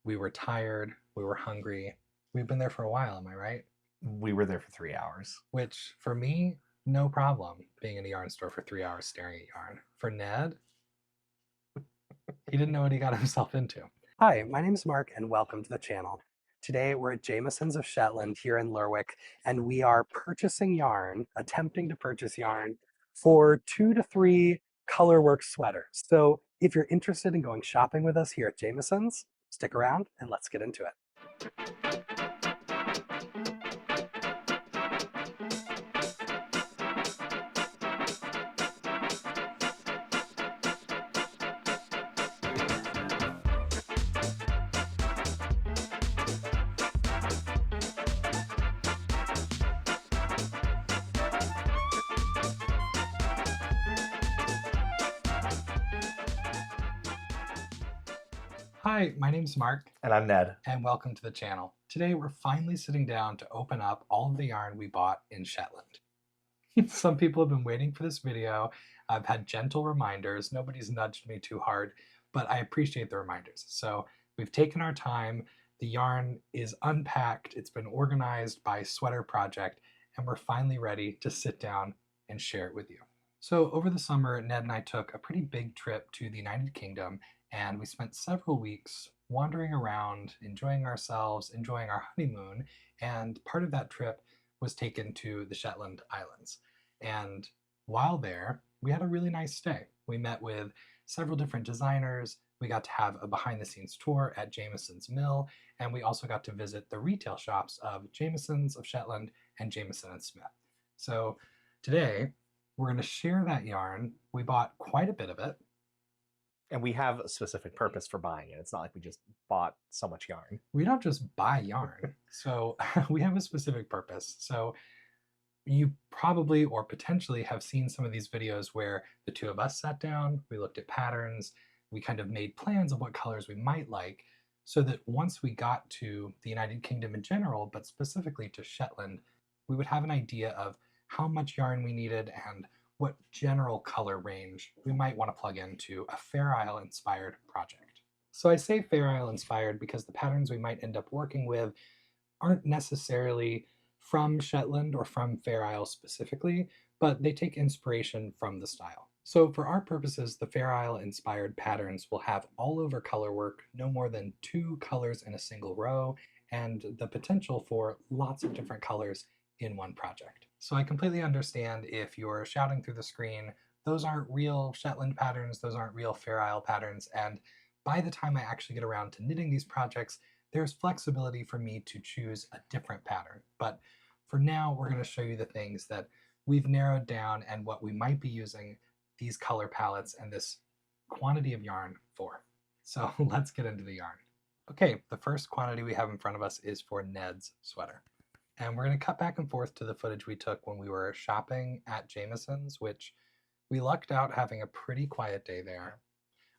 We were tired, we were hungry. We've been there for a while, am I right? We were there for 3 hours. Which, for me, no problem being in a yarn store for 3 hours staring at yarn. For Ned, he didn't know what he got himself into. Hi, my name is Mark, and welcome to the channel. Today, we're at Jamieson's of Shetland here in Lerwick, and we are purchasing yarn, attempting to purchase yarn, for 2 to 3 colorwork sweaters. So if you're interested in going shopping with us here at Jamieson's, stick around and let's get into it. Hi, my name's Mark. And I'm Ned. And welcome to the channel. Today we're finally sitting down to open up all of the yarn we bought in Shetland. Some people have been waiting for this video. I've had gentle reminders. Nobody's nudged me too hard, but I appreciate the reminders. So we've taken our time. The yarn is unpacked. It's been organized by Sweater Project, and we're finally ready to sit down and share it with you. So over the summer, Ned and I took a pretty big trip to the United Kingdom, and we spent several weeks wandering around, enjoying ourselves, enjoying our honeymoon, and part of that trip was taken to the Shetland Islands. And while there, we had a really nice stay. We met with several different designers. We got to have a behind-the-scenes tour at Jamieson's Mill, and we also got to visit the retail shops of Jamieson's of Shetland and Jamieson and Smith. So today, we're going to share that yarn. We bought quite a bit of it. And we have a specific purpose for buying it. It's not like we just bought so much yarn. We don't just buy yarn. So we have a specific purpose. So you probably or potentially have seen some of these videos where the two of us sat down, we looked at patterns, we kind of made plans of what colors we might like, so that once we got to the United Kingdom in general, but specifically to Shetland, we would have an idea of how much yarn we needed and what general color range we might want to plug into a Fair Isle inspired project. So I say Fair Isle inspired because the patterns we might end up working with aren't necessarily from Shetland or from Fair Isle specifically, but they take inspiration from the style. So for our purposes, the Fair Isle inspired patterns will have all over color work, no more than 2 colors in a single row, and the potential for lots of different colors in one project. So I completely understand if you're shouting through the screen, those aren't real Shetland patterns, those aren't real Fair Isle patterns, and by the time I actually get around to knitting these projects, there's flexibility for me to choose a different pattern. But for now, we're going to show you the things that we've narrowed down and what we might be using these color palettes and this quantity of yarn for. So let's get into the yarn. Okay, the first quantity we have in front of us is for Ned's sweater. And we're going to cut back and forth to the footage we took when we were shopping at Jamieson's, which we lucked out having a pretty quiet day there.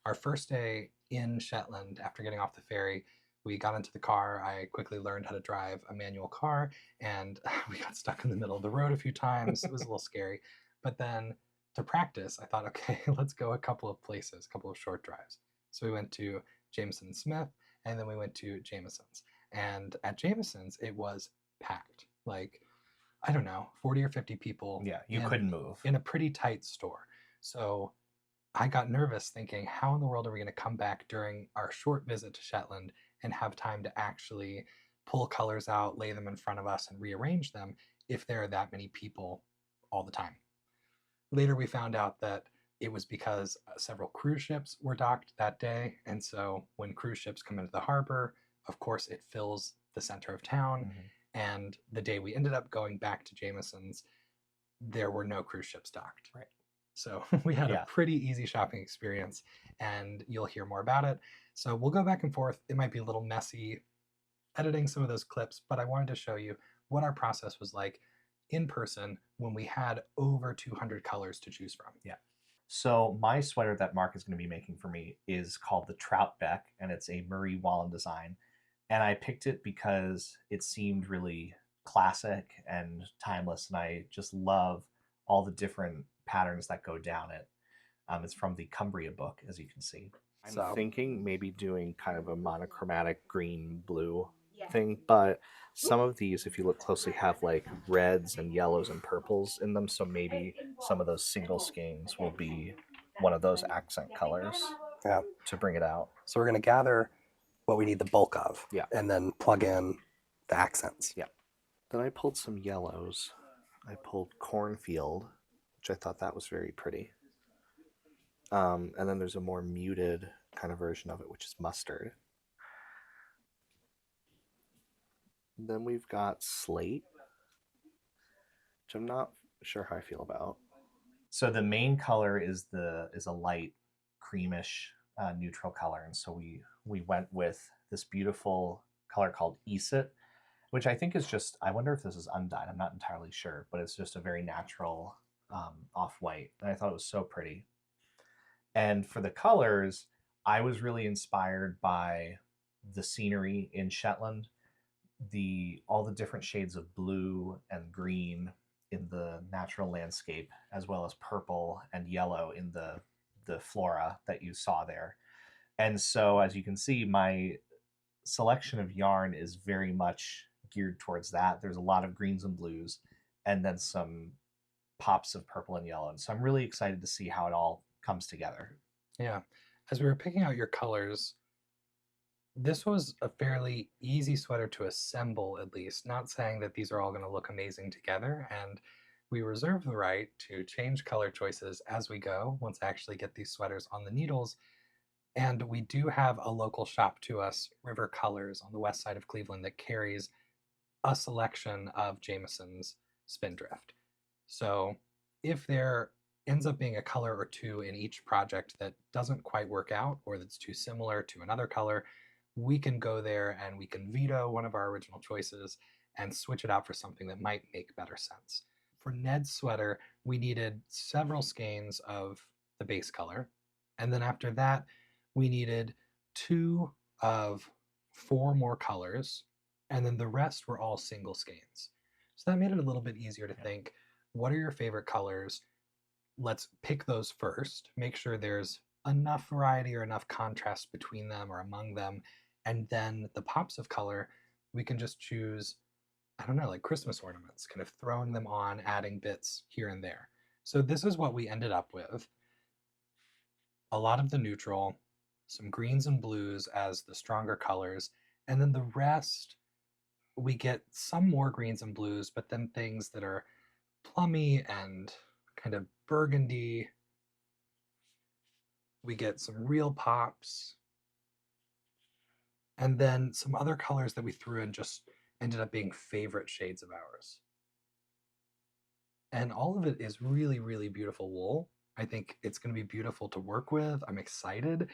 Our first day in Shetland, after getting off the ferry, we got into the car. I quickly learned how to drive a manual car, and we got stuck in the middle of the road a few times. It was a little scary. But then to practice, I thought, okay, let's go a couple of places, a couple of short drives. So we went to Jamieson and Smith, and then we went to Jamieson's. And at Jamieson's, it was packed. Like, I don't know, 40 or 50 people. Yeah, you couldn't move. In a pretty tight store. So I got nervous thinking, how in the world are we going to come back during our short visit to Shetland and have time to actually pull colors out, lay them in front of us, and rearrange them if there are that many people all the time? Later, we found out that it was because several cruise ships were docked that day. And so when cruise ships come into the harbor, of course, it fills the center of town. Mm-hmm. And the day we ended up going back to Jamieson's, there were no cruise ships docked. Right. So we had a pretty easy shopping experience, and you'll hear more about it. So we'll go back and forth. It might be a little messy editing some of those clips, but I wanted to show you what our process was like in person when we had over 200 colors to choose from. Yeah. So my sweater that Mark is going to be making for me is called the Troutbeck, and it's a Marie Wallen design. And I picked it because it seemed really classic and timeless, and I just love all the different patterns that go down it. It's from the Cumbria book, as you can see. I'm thinking maybe doing kind of a monochromatic green blue thing, but some of these, if you look closely, have like reds and yellows and purples in them. So maybe some of those single skeins will be one of those accent colors to bring it out. So we're going to gather what we need the bulk of, and then plug in the accents. Then I pulled some yellows. I pulled cornfield, which I thought that was very pretty. And then there's a more muted kind of version of it, which is mustard. Then we've got slate, which I'm not sure how I feel about. So the main color is a light creamish neutral color, and so we went with this beautiful color called Eset, which I think is just, I wonder if this is undyed, I'm not entirely sure, but it's just a very natural off-white, and I thought it was so pretty. And for the colors, I was really inspired by the scenery in Shetland, all the different shades of blue and green in the natural landscape, as well as purple and yellow in the flora that you saw there. And so, as you can see, my selection of yarn is very much geared towards that. There's a lot of greens and blues, and then some pops of purple and yellow. And so I'm really excited to see how it all comes together. Yeah. As we were picking out your colors, this was a fairly easy sweater to assemble, at least. Not saying that these are all going to look amazing together, and we reserve the right to change color choices as we go once I actually get these sweaters on the needles. And we do have a local shop to us, River Colors, on the west side of Cleveland, that carries a selection of Jamison's Spindrift. So if there ends up being a color or two in each project that doesn't quite work out, or that's too similar to another color, we can go there and we can veto one of our original choices and switch it out for something that might make better sense. For Ned's sweater, we needed several skeins of the base color, and then after that, we needed 2 of 4 more colors, and then the rest were all single skeins. So that made it a little bit easier to think, what are your favorite colors? Let's pick those first, make sure there's enough variety or enough contrast between them or among them, and then the pops of color, we can just choose, I don't know, like Christmas ornaments, kind of throwing them on, adding bits here and there. So this is what we ended up with. A lot of the neutral, some greens and blues as the stronger colors, and then the rest, we get some more greens and blues, but then things that are plummy and kind of burgundy. We get some real pops, and then some other colors that we threw in just ended up being favorite shades of ours. And all of it is really, really beautiful wool. I think it's going to be beautiful to work with. I'm excited.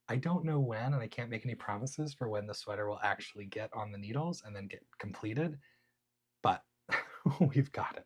I don't know when, and I can't make any promises for when the sweater will actually get on the needles and then get completed, but we've got it.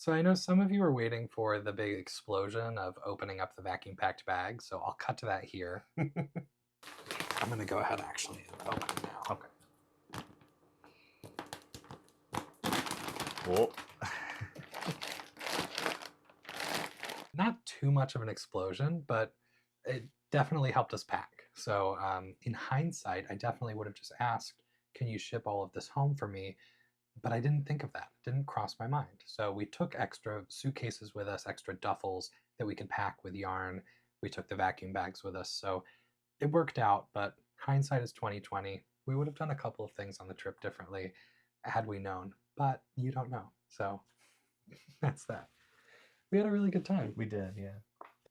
So I know some of you are waiting for the big explosion of opening up the vacuum packed bag, so I'll cut to that here. I'm going to go ahead actually and open it now. Okay. Whoa. Not too much of an explosion, but it definitely helped us pack. So in hindsight, I definitely would have just asked, can you ship all of this home for me? But I didn't think of that. It didn't cross my mind. So we took extra suitcases with us, extra duffels that we could pack with yarn. We took the vacuum bags with us. So it worked out, but hindsight is 2020. We would have done a couple of things on the trip differently had we known, but you don't know. So that's that. We had a really good time. We did, yeah.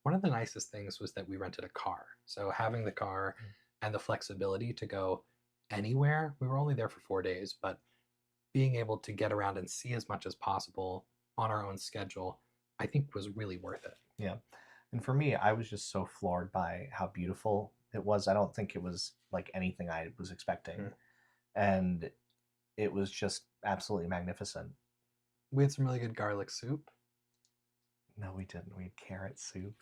One of the nicest things was that we rented a car. So having the car and the flexibility to go anywhere, we were only there for 4 days, but being able to get around and see as much as possible on our own schedule, I think was really worth it. Yeah. And for me, I was just so floored by how beautiful it was. I don't think it was like anything I was expecting. And it was just absolutely magnificent. We had some really good garlic soup. No, we didn't. We had carrot soup.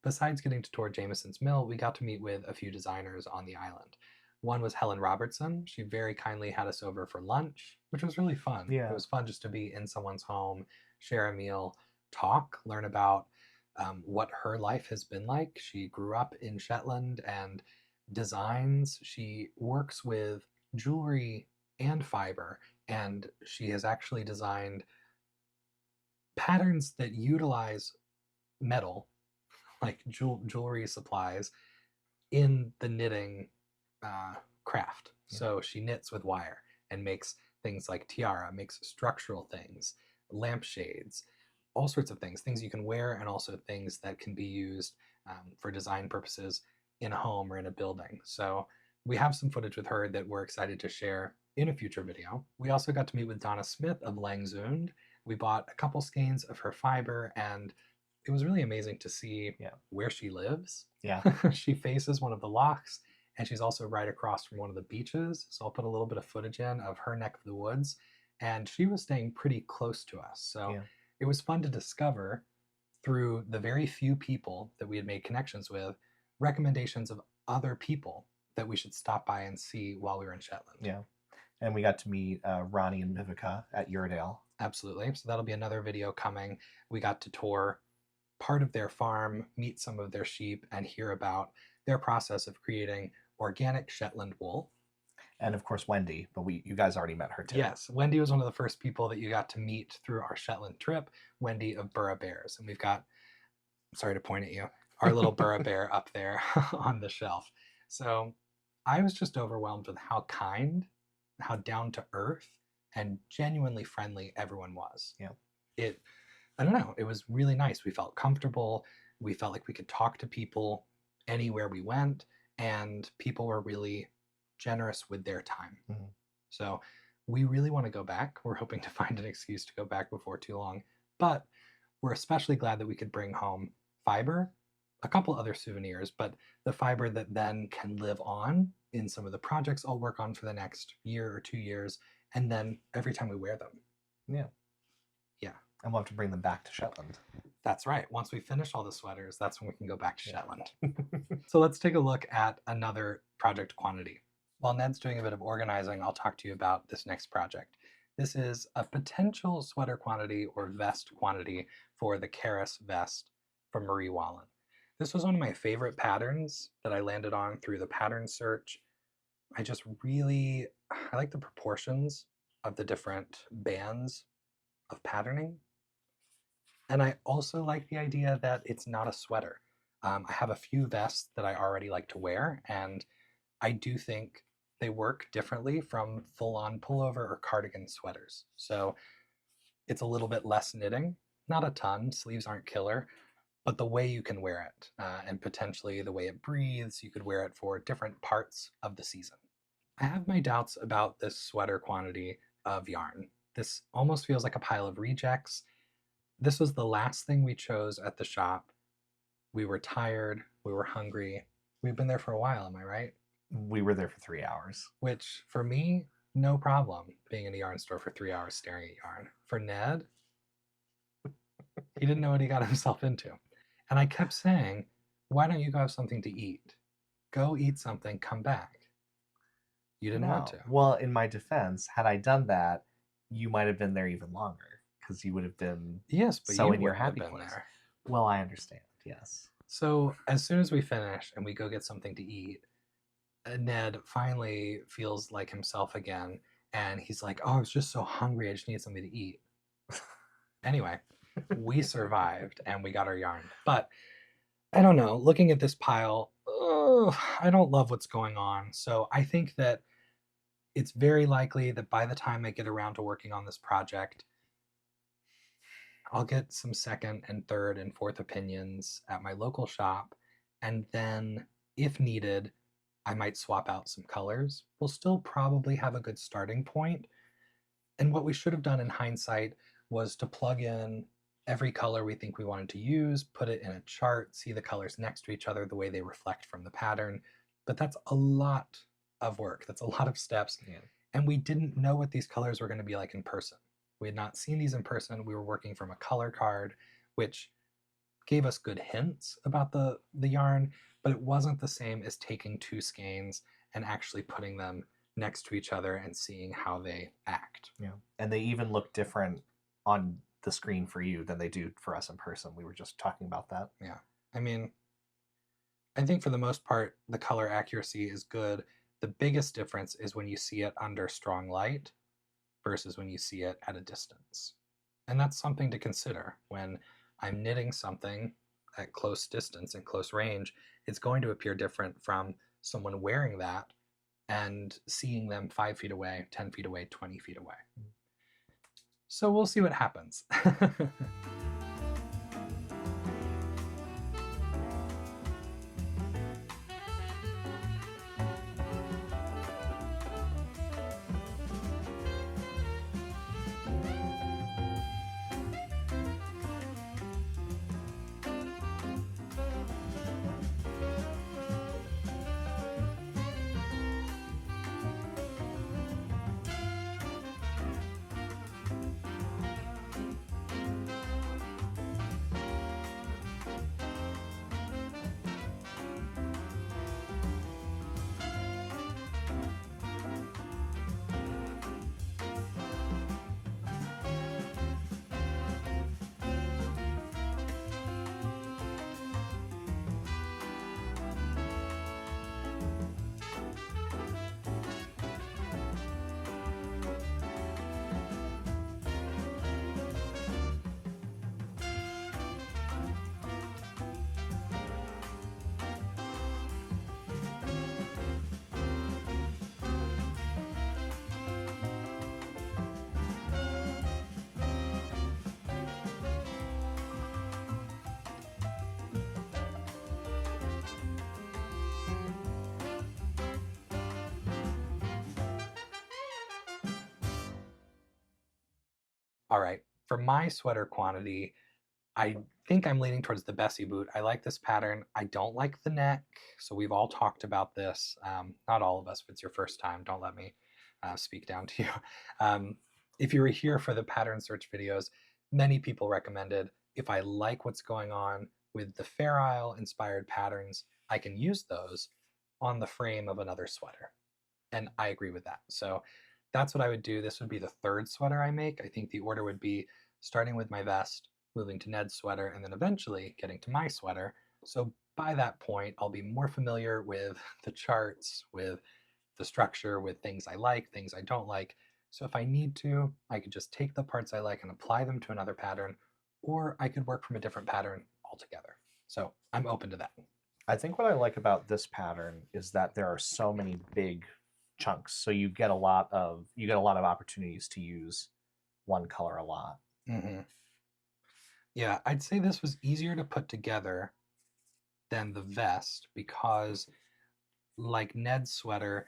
Besides getting to tour Jameson's Mill, we got to meet with a few designers on the island. One was Helen Robertson. She very kindly had us over for lunch, which was really fun. Yeah. It was fun just to be in someone's home, share a meal, talk, learn about what her life has been like. She grew up in Shetland and designs. She works with jewelry and fiber, and she has actually designed patterns that utilize metal, like jewelry supplies, in the knitting craft. Yeah. So she knits with wire and makes things like tiara, makes structural things, lampshades, all sorts of things you can wear, and also things that can be used for design purposes in a home or in a building. So we have some footage with her that we're excited to share in a future video. We also got to meet with Donna Smith of Langzund. We bought a couple skeins of her fiber, and it was really amazing to see where she lives. Yeah. She faces one of the locks, and she's also right across from one of the beaches. So I'll put a little bit of footage in of her neck of the woods, and she was staying pretty close to us. So it was fun to discover, through the very few people that we had made connections with, recommendations of other people that we should stop by and see while we were in Shetland. Yeah. And we got to meet Ronnie and Vivica at Uredale. Absolutely. So that'll be another video coming. We got to tour part of their farm, meet some of their sheep, and hear about their process of creating organic Shetland wool. And of course, Wendy, but you guys already met her too. Yes, Wendy was one of the first people that you got to meet through our Shetland trip, Wendy of Burra Bears. And we've got, sorry to point at you, our little Burra Bear up there on the shelf. So I was just overwhelmed with how kind, how down to earth, and genuinely friendly everyone was. Yeah. I don't know, it was really nice. We felt comfortable. We felt like we could talk to people anywhere we went, and people were really generous with their time. Mm-hmm. So we really want to go back. We're hoping to find an excuse to go back before too long, but we're especially glad that we could bring home fiber, a couple other souvenirs, but the fiber that then can live on in some of the projects I'll work on for the next year or 2 years, and then every time we wear them. Yeah. Yeah. And we'll have to bring them back to Shetland. That's right. Once we finish all the sweaters, that's when we can go back to Shetland. So let's take a look at another project quantity. While Ned's doing a bit of organizing, I'll talk to you about this next project. This is a potential sweater quantity or vest quantity for the Karis vest from Marie Wallin. This was one of my favorite patterns that I landed on through the pattern search. I like the proportions of the different bands of patterning. And I also like the idea that it's not a sweater. I have a few vests that I already like to wear, and I do think they work differently from full-on pullover or cardigan sweaters. So it's a little bit less knitting, not a ton, sleeves aren't killer, but the way you can wear it, and potentially the way it breathes, you could wear it for different parts of the season. I have my doubts about this sweater quantity of yarn. This almost feels like a pile of rejects. This was the last thing we chose at the shop. We were tired, we were hungry. We've been there for a while, am I right? We were there for 3 hours. Which, for me, no problem being in a yarn store for 3 hours staring at yarn. For Ned, he didn't know what he got himself into. And I kept saying, why don't you go have something to eat? Go eat something, come back. You didn't want to. Well, in my defense, had I done that, you might have been there even longer because you would have been Yes, but so you in your wouldn't have happy been place. there. Well, I understand. Yes. So as soon as we finish and we go get something to eat, Ned finally feels like himself again, and he's like, "Oh, I was just so hungry. I just need something to eat." Anyway, we survived and we got our yarn. But I don't know. Looking at this pile, I don't love what's going on. So I think that it's very likely that by the time I get around to working on this project, I'll get some second and third and fourth opinions at my local shop. And then, if needed, I might swap out some colors. We'll still probably have a good starting point. And what we should have done in hindsight was to plug in every color we think we wanted to use, put it in a chart, see the colors next to each other, the way they reflect from the pattern. But that's a lot of work. That's a lot of steps. Yeah. And we didn't know what these colors were going to be like in person. We had not seen these in person. We were working from a color card, which gave us good hints about the yarn, but it wasn't the same as taking two skeins and actually putting them next to each other and seeing how they act. Yeah. And they even look different on the screen for you than they do for us in person. We were just talking about that. Yeah. I mean, I think for the most part, the color accuracy is good. The biggest difference is when you see it under strong light versus when you see it at a distance. And that's something to consider when I'm knitting something at close distance and close range. It's going to appear different from someone wearing that and seeing them 5 feet away, 10 feet away, 20 feet away. So we'll see what happens. All right, for my sweater quantity, I think I'm leaning towards the Bessie boot. I like this pattern. I don't like the neck, so we've all talked about this. Not all of us, if it's your first time, don't let me speak down to you. If you were here for the pattern search videos, many people recommended if I like what's going on with the Fair Isle inspired patterns, I can use those on the frame of another sweater. And I agree with that. So that's what I would do. This would be the third sweater I make. I think the order would be starting with my vest, moving to Ned's sweater, and then eventually getting to my sweater. So by that point, I'll be more familiar with the charts, with the structure, with things I like, things I don't like. So if I need to, I could just take the parts I like and apply them to another pattern, or I could work from a different pattern altogether. So I'm open to that. I think what I like about this pattern is that there are so many big chunks, so you get a lot of opportunities to use one color a lot. Mm-hmm. Yeah, I'd say this was easier to put together than the vest because, like Ned's sweater,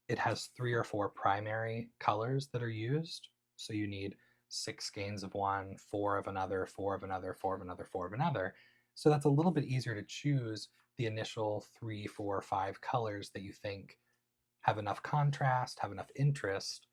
it has 3 or 4 primary colors that are used. So you need 6 skeins of one, 4 of another, 4 of another, 4 of another, 4 of another. So that's a little bit easier to choose the initial 3, 4, 5 colors that you think have enough contrast, have enough interest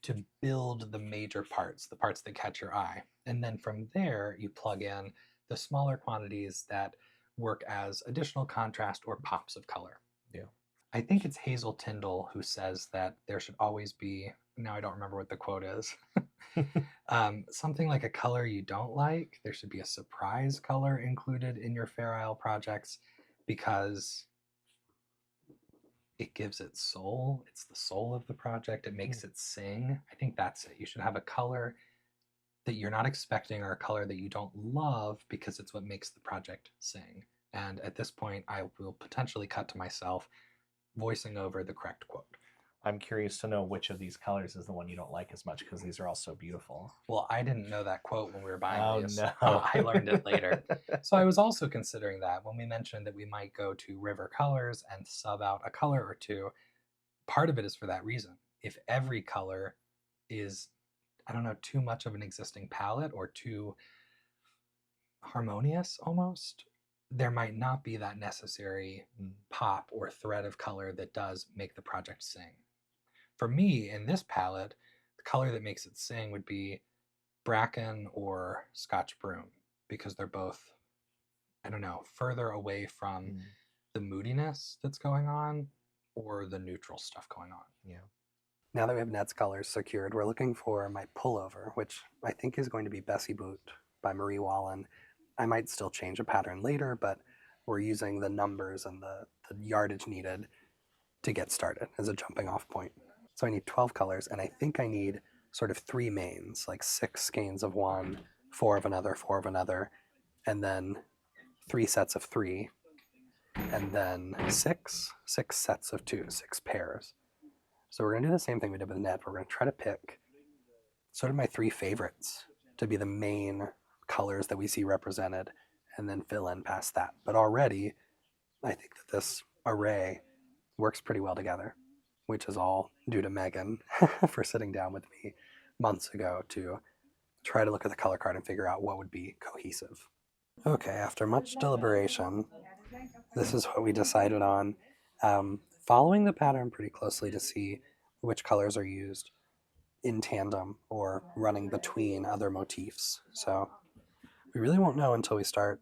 to build the major parts, the parts that catch your eye. And then from there, you plug in the smaller quantities that work as additional contrast or pops of color. Yeah. I think it's Hazel Tyndall who says that there should always be, now I don't remember what the quote is, something like a color you don't like. There should be a surprise color included in your Fair Isle projects because it gives it soul. It's the soul of the project. It makes it sing. I think that's it. You should have a color that you're not expecting or a color that you don't love because it's what makes the project sing. And at this point, I will potentially cut to myself voicing over the correct quote. I'm curious to know which of these colors is the one you don't like as much because these are all so beautiful. Well, I didn't know that quote when we were buying these. No. I learned it later. So I was also considering that when we mentioned that we might go to River Colors and sub out a color or two. Part of it is for that reason. If every color is, I don't know, too much of an existing palette or too harmonious almost, there might not be that necessary pop or thread of color that does make the project sing. For me, in this palette, the color that makes it sing would be bracken or Scotch broom because they're both, I don't know, further away from the moodiness that's going on or the neutral stuff going on. Yeah. Now that we have Ned's colors secured, we're looking for my pullover, which I think is going to be Bessie Boot by Marie Wallen. I might still change a pattern later, but we're using the numbers and the yardage needed to get started as a jumping off point. So I need 12 colors, and I think I need sort of 3 mains, like 6 skeins of one, 4 of another, 4 of another, and then 3 sets of 3, and then 6 sets of 2, 6 pairs. So we're going to do the same thing we did with Ned. We're going to try to pick sort of my 3 favorites to be the main colors that we see represented and then fill in past that. But already, I think that this array works pretty well together, which is all due to Megan for sitting down with me months ago to try to look at the color card and figure out what would be cohesive. Okay, after much deliberation, this is what we decided on. Following the pattern pretty closely to see which colors are used in tandem or running between other motifs. So we really won't know until we start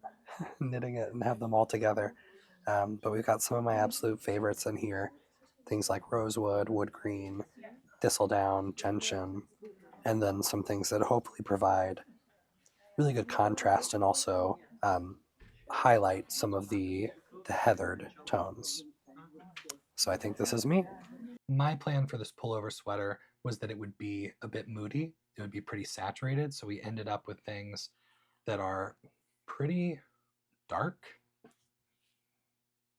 knitting it and have them all together. But we've got some of my absolute favorites in here. Things like rosewood, wood green, thistledown, gentian, and then some things that hopefully provide really good contrast and also highlight some of the heathered tones. So I think this is me. My plan for this pullover sweater was that it would be a bit moody. It would be pretty saturated. So we ended up with things that are pretty dark,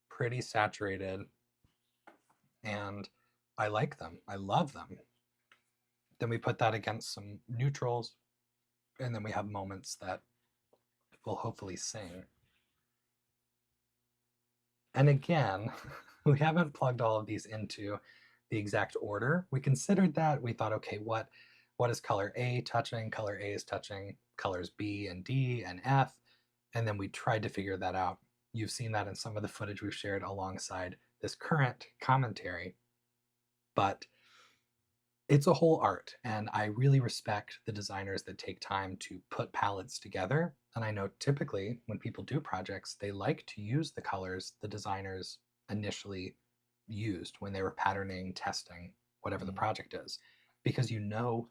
pretty saturated, and I like them. I love them. Then we put that against some neutrals, and then we have moments that will hopefully sing. And again, we haven't plugged all of these into the exact order. We considered that. We thought, okay, what is color A touching? Color A is touching colors B and D and F. And then we tried to figure that out. You've seen that in some of the footage we've shared alongside this current commentary. But it's a whole art, and I really respect the designers that take time to put palettes together. And I know typically when people do projects, they like to use the colors the designers initially used when they were patterning, testing, whatever the project is, because you know,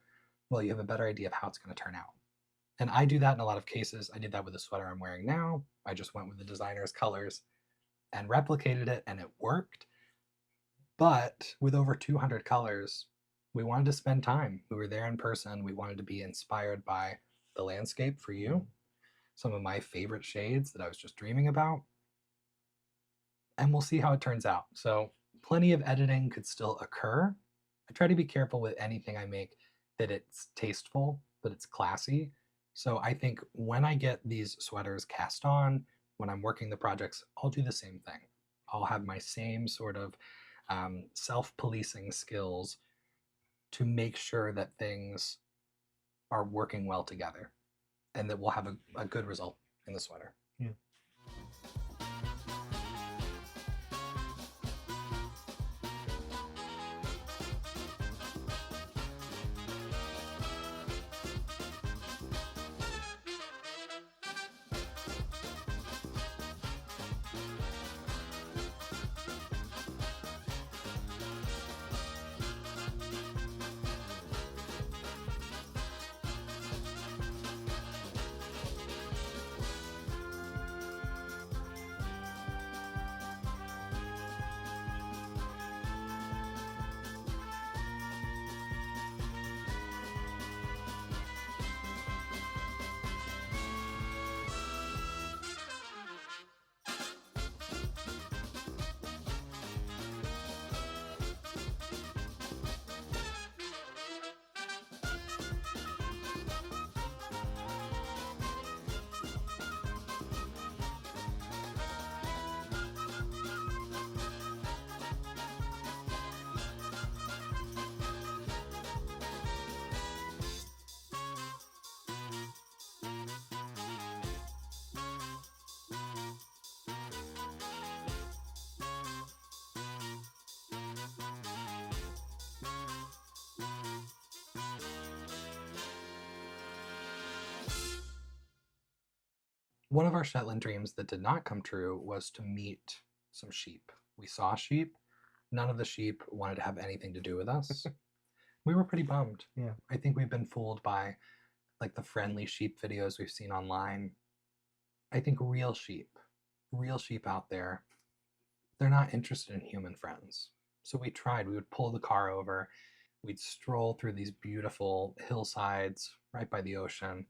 well, you have a better idea of how it's going to turn out. And I do that in a lot of cases. I did that with the sweater I'm wearing now. I just went with the designer's colors and replicated it, and it worked. But with over 200 colors, we wanted to spend time. We were there in person. We wanted to be inspired by the landscape for you, some of my favorite shades that I was just dreaming about. And we'll see how it turns out. So plenty of editing could still occur. I try to be careful with anything I make that it's tasteful, that it's classy. So I think when I get these sweaters cast on, when I'm working the projects, I'll do the same thing. I'll have my same sort of self-policing skills to make sure that things are working well together and that we'll have a good result in the sweater. Yeah. One of our Shetland dreams that did not come true was to meet some sheep. We saw sheep. None of the sheep wanted to have anything to do with us. We were pretty bummed. Yeah. I think we've been fooled by like the friendly sheep videos we've seen online. I think real sheep out there, they're not interested in human friends. So we tried. We would pull the car over. We'd stroll through these beautiful hillsides right by the ocean,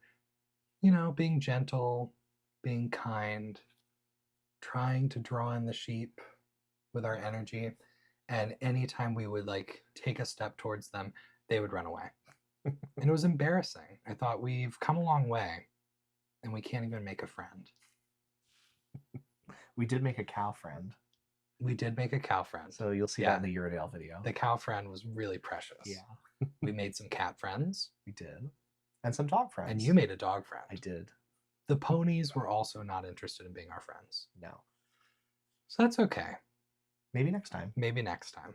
you know, being gentle, being kind, trying to draw in the sheep with our energy. And anytime we would like take a step towards them, they would run away. And it was embarrassing. I thought, we've come a long way and we can't even make a friend. We did make a cow friend. We did make a cow friend. So you'll see that in the Uredale video. The cow friend was really precious. Yeah. We made some cat friends. We did. And some dog friends. And you made a dog friend. I did. The ponies were also not interested in being our friends. No. So that's okay. Maybe next time. Maybe next time.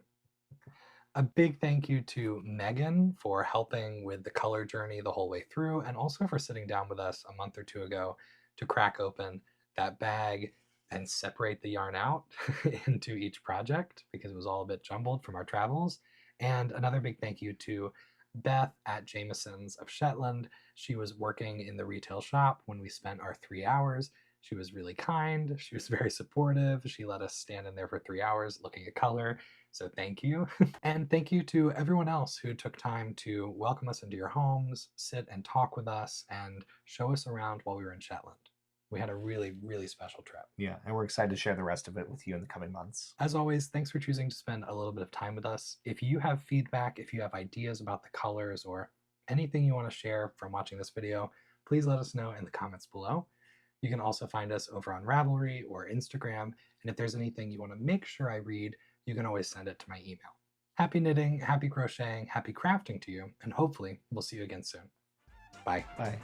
A big thank you to Megan for helping with the color journey the whole way through, and also for sitting down with us a month or two ago to crack open that bag and separate the yarn out into each project, because it was all a bit jumbled from our travels. And another big thank you to Beth at Jameson's of Shetland. She was working in the retail shop when we spent our 3 hours. She was really kind. She was very supportive. She let us stand in there for 3 hours looking at color. So thank you. And thank you to everyone else who took time to welcome us into your homes, sit and talk with us, and show us around while we were in Shetland. We had a really, really special trip. Yeah, and we're excited to share the rest of it with you in the coming months. As always, thanks for choosing to spend a little bit of time with us. If you have feedback, if you have ideas about the colors, or anything you want to share from watching this video, please let us know in the comments below. You can also find us over on Ravelry or Instagram, and if there's anything you want to make sure I read, you can always send it to my email. Happy knitting, happy crocheting, happy crafting to you, and hopefully we'll see you again soon. Bye. Bye.